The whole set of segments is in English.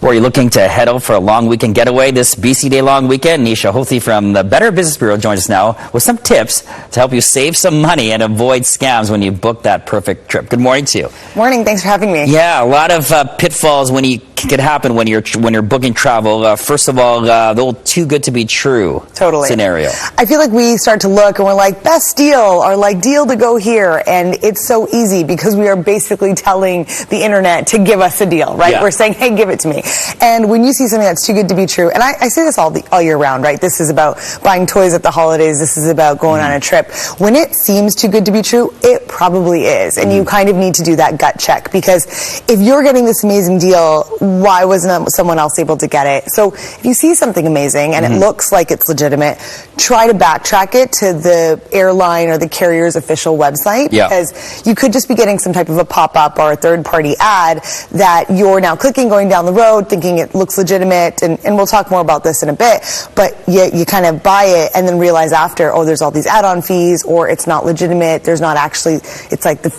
Or are you looking to head out for a long weekend getaway this BC Day long weekend? Neesha Hothi from the Better Business Bureau joins us now with some tips to help you save some money and avoid scams when you book that perfect trip. Good morning to you. Morning. Thanks for having me. Yeah, a lot of pitfalls could happen when you're booking travel. First of all, the old too good to be true scenario. I feel like we start to look and we're like, best deal, or like deal to go here. And it's so easy because we are basically telling the internet to give us a deal, right? Yeah. We're saying, hey, give it to me. And when you see something that's too good to be true, and I say this all year round, right? This is about buying toys at the holidays. This is about going on a trip. When it seems too good to be true, it probably is. And you kind of need to do that gut check, because if you're getting this amazing deal, why wasn't someone else able to get it? So if you see something amazing and it looks like it's legitimate, try to backtrack it to the airline or the carrier's official website, because you could just be getting some type of a pop-up or a third-party ad that you're now clicking, going down the road, thinking it looks legitimate, and we'll talk more about this in a bit, but you kind of buy it and then realize after, oh, there's all these add-on fees, or it's not legitimate, there's not actually, it's like the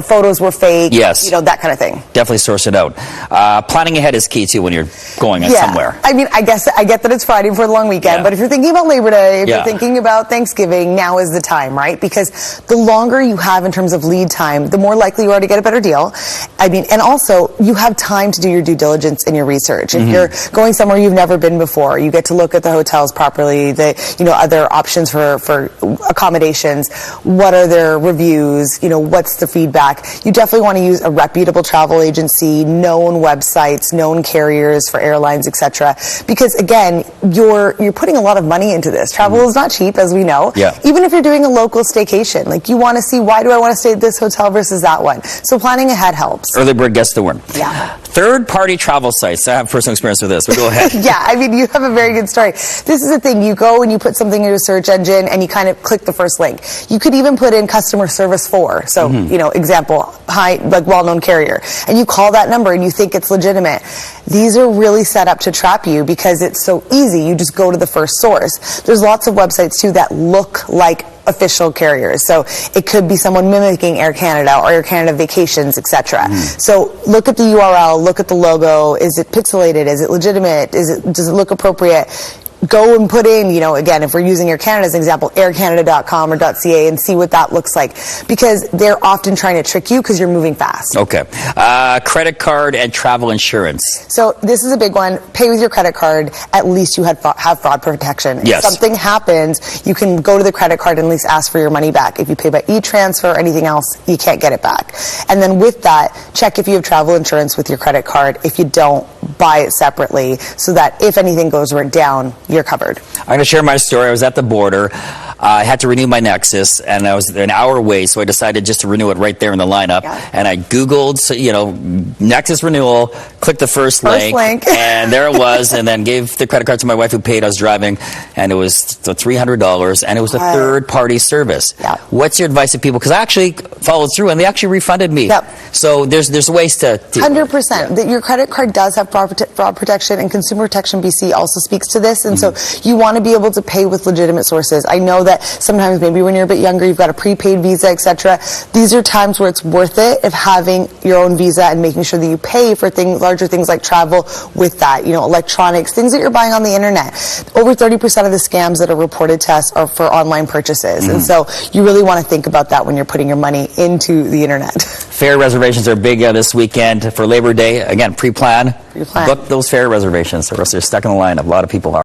photos were fake, you know, that kind of thing. Definitely source it out. Planning ahead is key too when you're going somewhere. I mean, I get that it's Friday before the long weekend, but if you're thinking about Labor Day, if you're thinking about Thanksgiving, now is the time, right? Because the longer you have in terms of lead time, the more likely you are to get a better deal. I mean, and also you have time to do your due diligence and your research. If you're going somewhere you've never been before, you get to look at the hotels properly, other options for accommodations. What are their reviews? You know, what's the feedback? You definitely want to use a reputable travel agency, known websites, known carriers for airlines, etc. Because again, you're putting a lot of money into this. Travel is not cheap, as we know. Even if you're doing a local staycation, like you want to see, why do I want to stay at this hotel versus that one? So planning ahead helps. Early bird gets the worm. Third-party travel sites. I have personal experience with this, but go ahead. I mean, you have a very good story. This is the thing. You go and you put something into a search engine and you kind of click the first link. You could even put in customer service for. So, you know, example, well-known carrier. And you call that number and you think it's legitimate. These are really set up to trap you because it's so easy. You just go to the first source. There's lots of websites too that look like official carriers. So it could be someone mimicking Air Canada or Air Canada Vacations, etc. So look at the URL, look at the logo. Is it pixelated? Is it legitimate? Does it look appropriate? Go and put in, you know, again, if we're using Air Canada as an example, aircanada.com or .ca, and see what that looks like, because they're often trying to trick you because you're moving fast. Okay. Credit card and travel insurance. So this is a big one. Pay with your credit card. At least you have fraud protection. If something happens, you can go to the credit card and at least ask for your money back. If you pay by e-transfer or anything else, you can't get it back. And then with that, check if you have travel insurance with your credit card. If you don't, buy it separately so that if anything goes down, you're covered. I'm going to share my story. I was at the border. I had to renew my Nexus, and I was an hour away, so I decided just to renew it right there in the lineup. And I Googled, you know, Nexus renewal, clicked the first link, and there it was, and then gave the credit card to my wife who paid. I was driving, and it was $300, and it was a third-party service. What's your advice to people? Because I actually followed through, and they actually refunded me. So there's ways to 100%. That your credit card does have fraud protection, and Consumer Protection BC also speaks to this, and so you want to be able to pay with legitimate sources. I know that sometimes maybe when you're a bit younger, you've got a prepaid Visa, etc. These are times where it's worth it of having your own Visa and making sure that you pay for larger things like travel with that, you know, electronics, things that you're buying on the internet. Over 30% of the scams that are reported to us are for online purchases, and so you really want to think about that when you're putting your money into the internet. Fare reservations are big this weekend for Labor Day. Again, pre-plan. Book those fare reservations, or else you're stuck in the lineup. A lot of people are.